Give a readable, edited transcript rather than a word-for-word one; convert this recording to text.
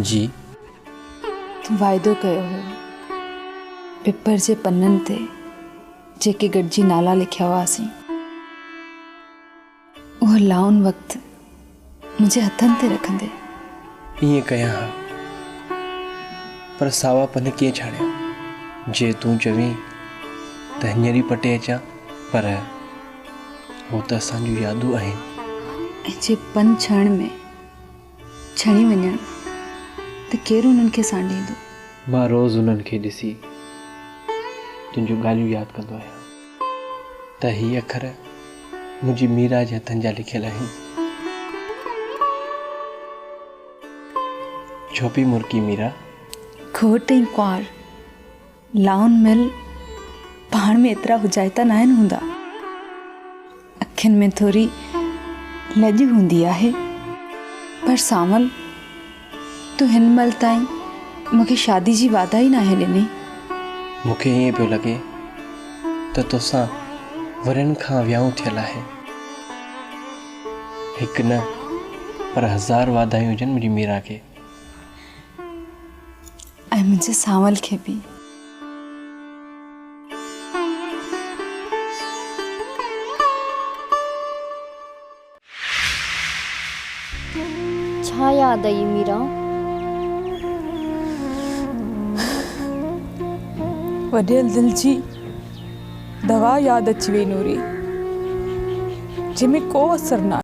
जी तूं वाइदो कयो हो पेपर जे पन्ननि ते जेके गॾिजी नाला लिखिया हुआसीं उहो लाउन वक़्तु मुंहिंजे हथनि ते रखंदे। ईअं कयां हा, पर सावा पन कीअं छाड़िया? जे तूं चवीं त हींअर ई पटे अचां, पर हो त असांजूं यादूं आहिनि। ऐं जे पन छण में छणी वञण त केरु उन्हनि खे सांडींदो? मां रोज़ उन्हनि खे ॾिसी तुंहिंजूं ॻाल्हियूं यादि कंदो आहियां त हीअ अखर मुंहिंजी मीरा जे हथनि जा लिखियल आहिनि। छोपी मुर्की मीरा घोट ऐं कुंवार लाउन मिल पाण में एतिरा हुजाइता न आहिनि हूंदा। अखियुनि में थोरी लॼ हूंदी आहे, पर सावल तूं हिन महिल ताईं मूंखे शादी जी वाधाई नाहे ॾिनी। मूंखे ईअं पियो लॻे त तोसां वरनि खां वियांउ थियल आहे। हिकु न पर 1000 वाधायूं हुजनि मुंहिंजी मीरा खे। ऐं मुंहिंजे सावल खे बि। छा याद आई मीरा? वॾियल दिल जी दवा याद अची वई नूरी, जंहिंमें को असर न